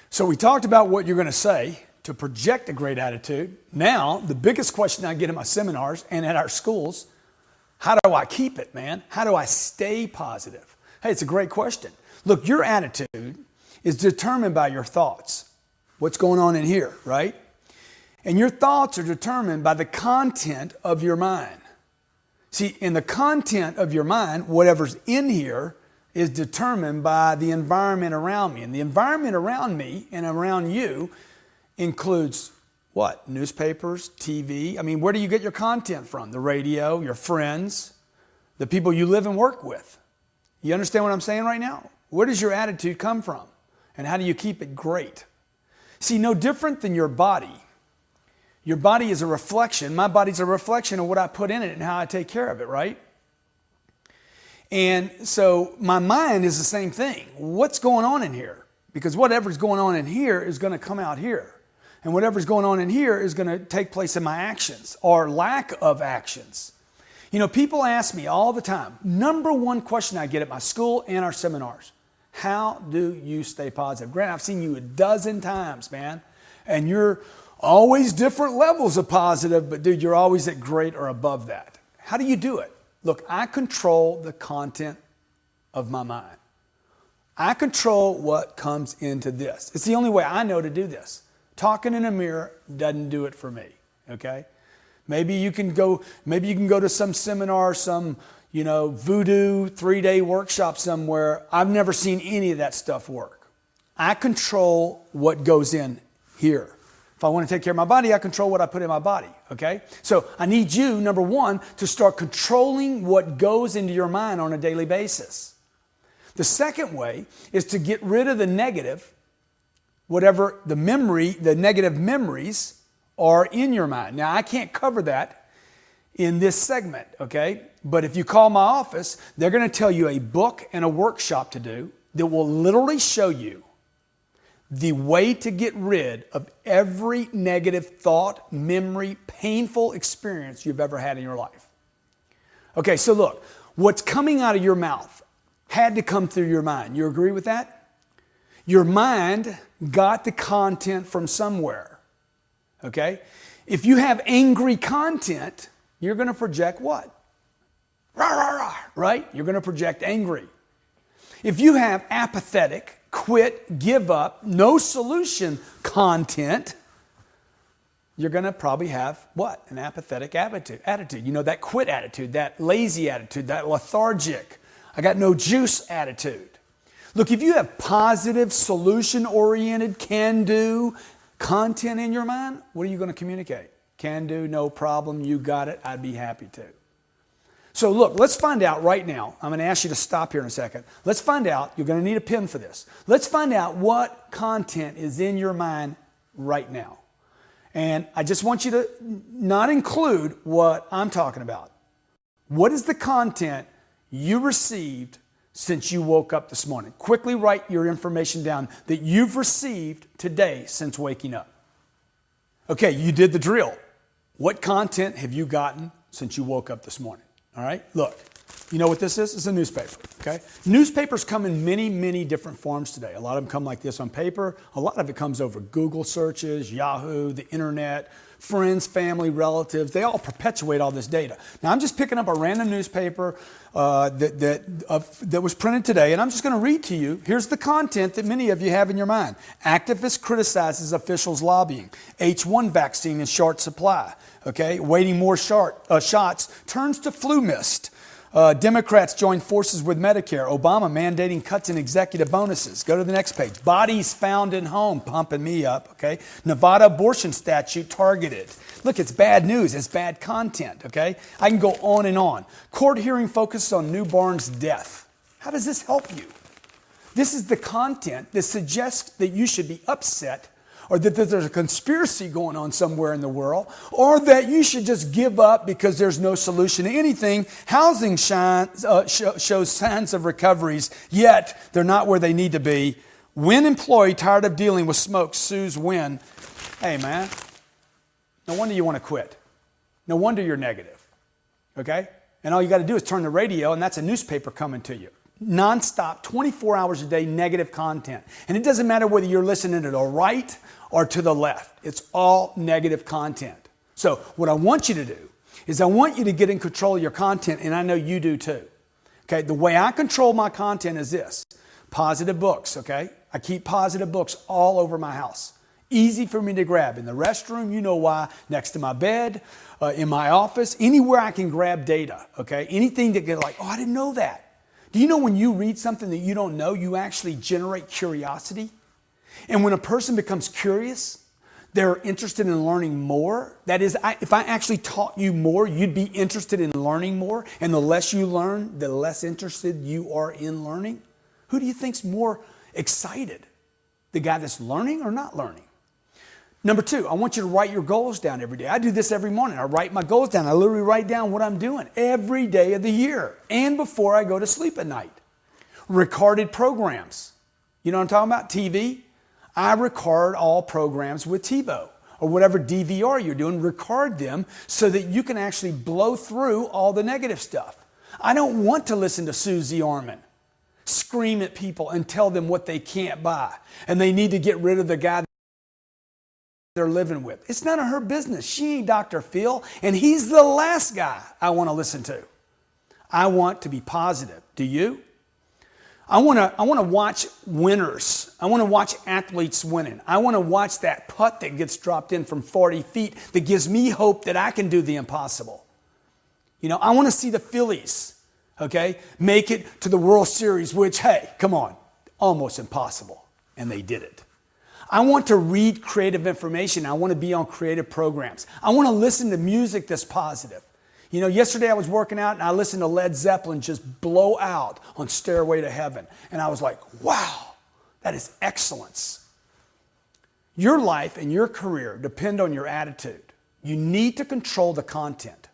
So we talked about what you're going to say to project a great attitude. Now, the biggest question I get in my seminars and at our schools, how do I keep it, man? How do I stay positive? Hey, it's a great question. Look, your attitude is determined by your thoughts. What's going on in here, right? And your thoughts are determined by the content of your mind. See, in the content of your mind, whatever's in here is determined by the environment around me. And the environment around me and around you includes what? Newspapers, TV. I mean, where do you get your content from? The radio, your friends, the people you live and work with. You understand what I'm saying right now? Where does your attitude come from? And how do you keep it great? See, no different than your body. Your body is a reflection. My body's a reflection of what I put in it and how I take care of it, right? And so my mind is the same thing. What's going on in here? Because whatever's going on in here is going to come out here. And whatever's going on in here is going to take place in my actions or lack of actions. You know, people ask me all the time, number one question I get at my school and our seminars, how do you stay positive? Grant, I've seen you a dozen times, man. And you're always different levels of positive, but dude, you're always at great or above that. How do you do it? Look, I control the content of my mind. I control what comes into this. It's the only way I know to do this. Talking in a mirror doesn't do it for me, okay? Maybe you can go to some seminar, some, voodoo 3-day workshop somewhere. I've never seen any of that stuff work. I control what goes in here. If I want to take care of my body, I control what I put in my body, okay? So I need you, number one, to start controlling what goes into your mind on a daily basis. The second way is to get rid of the negative, whatever the negative memories are in your mind. Now, I can't cover that in this segment, okay? But if you call my office, they're going to tell you a book and a workshop to do that will literally show you the way to get rid of every negative thought, memory, painful experience you've ever had in your life. Okay, so look, what's coming out of your mouth had to come through your mind. You agree with that? Your mind got the content from somewhere. Okay? If you have angry content, you're going to project what? Rah, rah, rah, right? You're going to project angry. If you have apathetic, quit, give up, no solution content, you're going to probably have what? An apathetic attitude. You know, that quit attitude, that lazy attitude, that lethargic, I got no juice attitude. Look, if you have positive, solution-oriented, can-do content in your mind, what are you going to communicate? Can do, no problem, you got it, I'd be happy to. So look, let's find out right now. I'm going to ask you to stop here in a second. Let's find out, you're going to need a pen for this. Let's find out what content is in your mind right now. And I just want you to not include what I'm talking about. What is the content you received since you woke up this morning? Quickly write your information down that you've received today since waking up. Okay, you did the drill. What content have you gotten since you woke up this morning? All right, look, you know what this is? It's a newspaper, okay? Newspapers come in many, many different forms today. A lot of them come like this on paper. A lot of it comes over Google searches, Yahoo, the internet, friends, family, relatives. They all perpetuate all this data. Now, I'm just picking up a random newspaper that was printed today, and I'm just going to read to you. Here's the content that many of you have in your mind. Activist criticizes officials lobbying. H1 vaccine in short supply. Okay, waiting more shots turns to flu mist. Democrats join forces with Medicare. Obama mandating cuts in executive bonuses. Go to the next page. Bodies found in home, pumping me up, okay? Nevada abortion statute targeted. Look, it's bad news. It's bad content, okay? I can go on and on. Court hearing focuses on newborn's death. How does this help you? This is the content that suggests that you should be upset, or that there's a conspiracy going on somewhere in the world, or that you should just give up because there's no solution to anything. Housing shows signs of recoveries, yet they're not where they need to be. Wynn employee tired of dealing with smoke sues Wynn. Hey, man, no wonder you want to quit. No wonder you're negative, okay? And all you got to do is turn the radio, and that's a newspaper coming to you. nonstop, 24 hours a day, negative content. And it doesn't matter whether you're listening to the right or to the left. It's all negative content. So what I want you to do is I want you to get in control of your content, and I know you do too. Okay, the way I control my content is this. Positive books, okay? I keep positive books all over my house. Easy for me to grab. In the restroom, you know why, next to my bed, in my office, anywhere I can grab data, okay? Anything that get like, oh, I didn't know that. Do you know when you read something that you don't know, you actually generate curiosity? And when a person becomes curious, they're interested in learning more. That is, if I actually taught you more, you'd be interested in learning more. And the less you learn, the less interested you are in learning. Who do you think's more excited? The guy that's learning or not learning? Number two, I want you to write your goals down every day. I do this every morning. I write my goals down. I literally write down what I'm doing every day of the year and before I go to sleep at night. Recorded programs. You know what I'm talking about? TV. I record all programs with TiVo or whatever DVR you're doing. Record them so that you can actually blow through all the negative stuff. I don't want to listen to Susie Orman scream at people and tell them what they can't buy and they need to get rid of the guy they're living with. It's none of her business. She ain't Dr. Phil, and he's the last guy I want to listen to. I want to be positive. Do you? I want to watch winners. I want to watch athletes winning. I want to watch that putt that gets dropped in from 40 feet that gives me hope that I can do the impossible. You know, I want to see the Phillies, okay, make it to the World Series, which, hey, come on, almost impossible. And they did it. I want to read creative information. I want to be on creative programs. I want to listen to music that's positive. You know, yesterday I was working out and I listened to Led Zeppelin just blow out on Stairway to Heaven. And I was like, wow, that is excellence. Your life and your career depend on your attitude. You need to control the content.